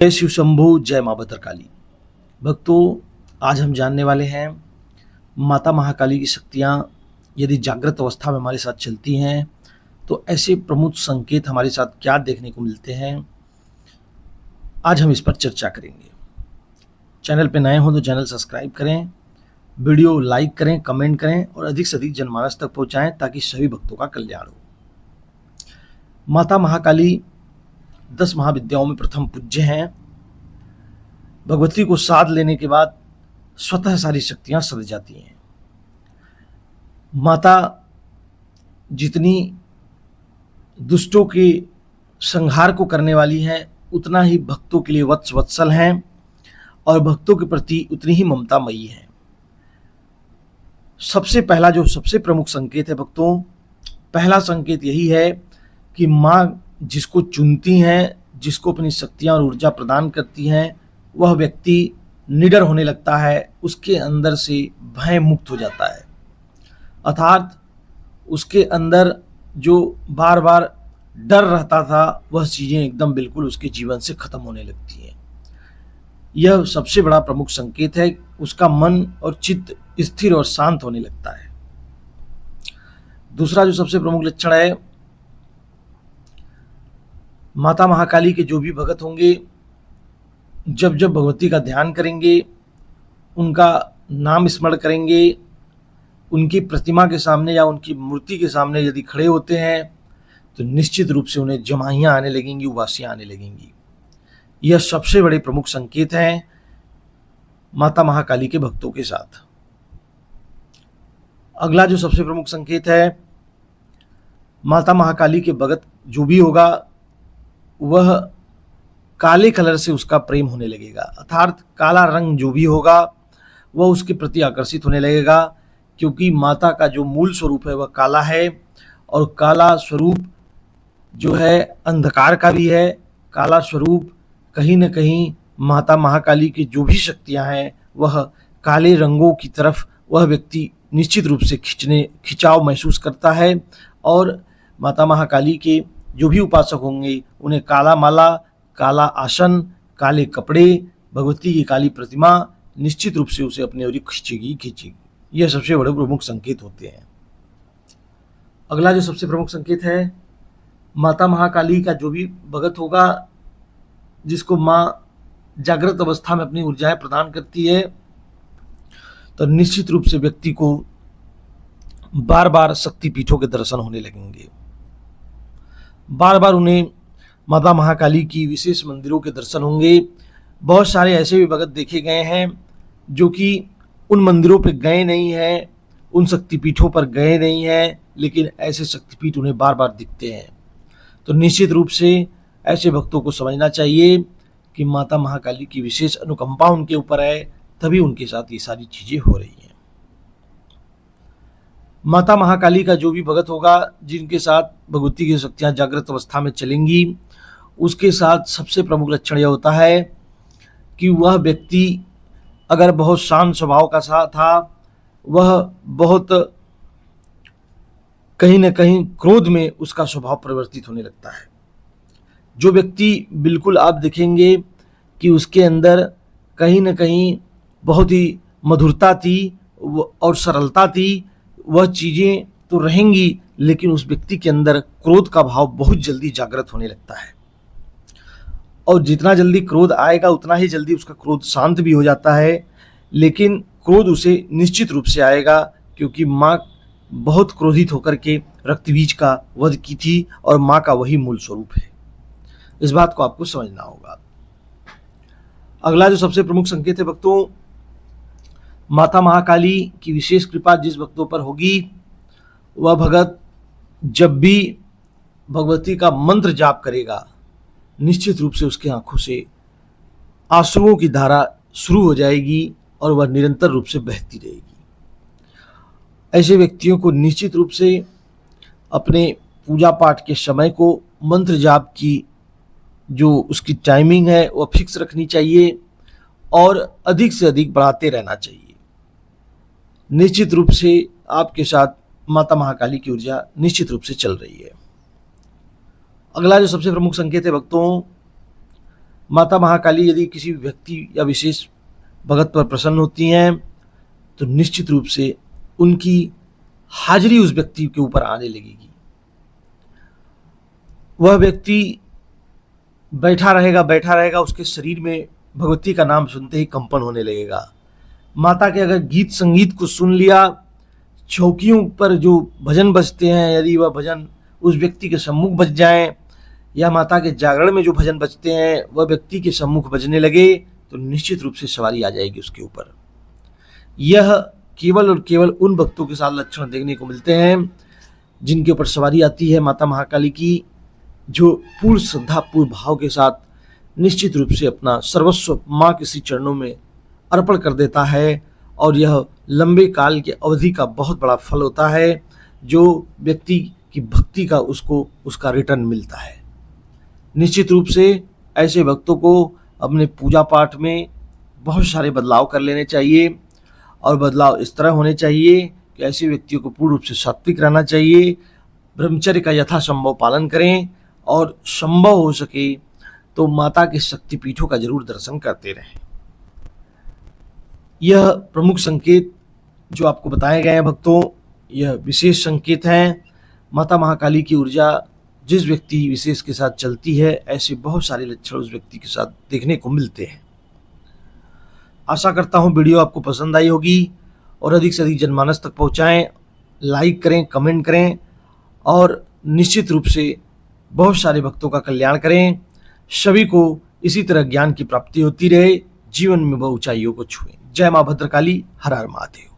जय शिव शंभू, जय माँ भद्रकाली। भक्तों, आज हम जानने वाले हैं माता महाकाली की शक्तियाँ यदि जागृत अवस्था में हमारे साथ चलती हैं तो ऐसे प्रमुख संकेत हमारे साथ क्या देखने को मिलते हैं। आज हम इस पर चर्चा करेंगे। चैनल पे नए हों तो चैनल सब्सक्राइब करें, वीडियो लाइक करें, कमेंट करें और अधिक से अधिक जनमानस तक पहुँचाएँ ताकि सभी भक्तों का कल्याण हो। माता महाकाली 10 महाविद्याओं में प्रथम पूज्य हैं। भगवती को साध लेने के बाद स्वतः सारी शक्तियां सद जाती हैं। माता जितनी दुष्टों के संहार को करने वाली हैं उतना ही भक्तों के लिए वत्सल हैं और भक्तों के प्रति उतनी ही ममतामयी हैं। सबसे पहला जो सबसे प्रमुख संकेत है भक्तों, पहला संकेत यही है कि माँ जिसको चुनती हैं, जिसको अपनी शक्तियां और ऊर्जा प्रदान करती हैं, वह व्यक्ति निडर होने लगता है, उसके अंदर से भय मुक्त हो जाता है। अर्थात उसके अंदर जो बार बार डर रहता था वह चीज़ें एकदम बिल्कुल उसके जीवन से खत्म होने लगती हैं। यह सबसे बड़ा प्रमुख संकेत है। उसका मन और चित्त स्थिर और शांत होने लगता है। दूसरा जो सबसे प्रमुख लक्षण है, माता महाकाली के जो भी भगत होंगे जब जब भगवती का ध्यान करेंगे, उनका नाम स्मरण करेंगे, उनकी प्रतिमा के सामने या उनकी मूर्ति के सामने यदि खड़े होते हैं तो निश्चित रूप से उन्हें जमाहियाँ आने लगेंगी, उबासियाँ आने लगेंगी। यह सबसे बड़े प्रमुख संकेत हैं माता महाकाली के भक्तों के साथ। अगला जो सबसे प्रमुख संकेत है, माता महाकाली के भगत जो भी होगा वह काले कलर से उसका प्रेम होने लगेगा। अर्थात काला रंग जो भी होगा वह उसके प्रति आकर्षित होने लगेगा, क्योंकि माता का जो मूल स्वरूप है वह काला है और काला स्वरूप जो है अंधकार का भी है। काला स्वरूप कहीं न कहीं माता महाकाली की जो भी शक्तियां हैं वह काले रंगों की तरफ वह व्यक्ति निश्चित रूप से खिंचाव महसूस करता है। और माता महाकाली के जो भी उपासक होंगे उन्हें काला माला, काला आसन, काले कपड़े, भगवती की काली प्रतिमा निश्चित रूप से उसे अपनी ओर खींचेगी। यह सबसे बड़े प्रमुख संकेत होते हैं। अगला जो सबसे प्रमुख संकेत है, माता महाकाली का जो भी भगत होगा जिसको माँ जागृत अवस्था में अपनी ऊर्जाएं प्रदान करती है तो निश्चित रूप से व्यक्ति को बार बार शक्तिपीठों के दर्शन होने लगेंगे। बार बार उन्हें माता महाकाली की विशेष मंदिरों के दर्शन होंगे। बहुत सारे ऐसे भी भगत देखे गए हैं जो कि उन मंदिरों पर गए नहीं हैं, उन शक्तिपीठों पर गए नहीं हैं, लेकिन ऐसे शक्तिपीठ उन्हें बार बार दिखते हैं। तो निश्चित रूप से ऐसे भक्तों को समझना चाहिए कि माता महाकाली की विशेष अनुकंपा उनके ऊपर है, तभी उनके साथ ये सारी चीज़ें हो रही हैं। माता महाकाली का जो भी भगत होगा जिनके साथ भगवती की शक्तियाँ जागृत अवस्था में चलेंगी, उसके साथ सबसे प्रमुख लक्षण यह होता है कि वह व्यक्ति अगर बहुत शांत स्वभाव का सा था, वह बहुत कहीं न कहीं क्रोध में उसका स्वभाव परिवर्तित होने लगता है। जो व्यक्ति बिल्कुल आप देखेंगे कि उसके अंदर कहीं न कहीं बहुत ही मधुरता थी और सरलता थी, वह चीज़ें तो रहेंगी लेकिन उस व्यक्ति के अंदर क्रोध का भाव बहुत जल्दी जागृत होने लगता है। और जितना जल्दी क्रोध आएगा उतना ही जल्दी उसका क्रोध शांत भी हो जाता है, लेकिन क्रोध उसे निश्चित रूप से आएगा, क्योंकि माँ बहुत क्रोधित होकर के रक्तबीज का वध की थी और माँ का वही मूल स्वरूप है। इस बात को आपको समझना होगा। अगला जो सबसे प्रमुख संकेत है भक्तों, माता महाकाली की विशेष कृपा जिस भक्तों पर होगी वह भगत जब भी भगवती का मंत्र जाप करेगा निश्चित रूप से उसकी आंखों से आंसुओं की धारा शुरू हो जाएगी और वह निरंतर रूप से बहती रहेगी। ऐसे व्यक्तियों को निश्चित रूप से अपने पूजा पाठ के समय को मंत्र जाप की जो उसकी टाइमिंग है वह फिक्स रखनी चाहिए और अधिक से अधिक बढ़ाते रहना चाहिए। निश्चित रूप से आपके साथ माता महाकाली की ऊर्जा निश्चित रूप से चल रही है। अगला जो सबसे प्रमुख संकेत है भक्तों, माता महाकाली यदि किसी व्यक्ति या विशेष भगत पर प्रसन्न होती हैं तो निश्चित रूप से उनकी हाजिरी उस व्यक्ति के ऊपर आने लगेगी। वह व्यक्ति बैठा रहेगा, उसके शरीर में भगवती का नाम सुनते ही कंपन होने लगेगा। माता के अगर गीत संगीत को सुन लिया, चौकियों पर जो भजन बजते हैं, यदि वह भजन उस व्यक्ति के सम्मुख बज जाएं, या माता के जागरण में जो भजन बजते हैं वह व्यक्ति के सम्मुख बजने लगे, तो निश्चित रूप से सवारी आ जाएगी उसके ऊपर। यह केवल और केवल उन भक्तों के साथ लक्षण देखने को मिलते हैं जिनके ऊपर सवारी आती है माता महाकाली की, जो पूर्ण श्रद्धा पूर्ण भाव के साथ निश्चित रूप से अपना सर्वस्व माँ के श्री चरणों में अर्पण कर देता है। और यह लंबे काल की अवधि का बहुत बड़ा फल होता है, जो व्यक्ति की भक्ति का उसको उसका रिटर्न मिलता है। निश्चित रूप से ऐसे भक्तों को अपने पूजा पाठ में बहुत सारे बदलाव कर लेने चाहिए, और बदलाव इस तरह होने चाहिए कि ऐसे व्यक्तियों को पूर्ण रूप से सात्विक रहना चाहिए, ब्रह्मचर्य का यथासंभव पालन करें, और संभव हो सके तो माता के शक्तिपीठों का जरूर दर्शन करते रहें। यह प्रमुख संकेत जो आपको बताए गए हैं भक्तों, यह विशेष संकेत हैं। माता महाकाली की ऊर्जा जिस व्यक्ति विशेष के साथ चलती है, ऐसे बहुत सारे लक्षण उस व्यक्ति के साथ देखने को मिलते हैं। आशा करता हूँ वीडियो आपको पसंद आई होगी, और अधिक से अधिक जनमानस तक पहुँचाएं, लाइक करें, कमेंट करें, और निश्चित रूप से बहुत सारे भक्तों का कल्याण करें। सभी को इसी तरह ज्ञान की प्राप्ति होती रहे, जीवन में वह ऊंचाइयों को छुएं। जय मां भद्रकाली, हर हर महादेव।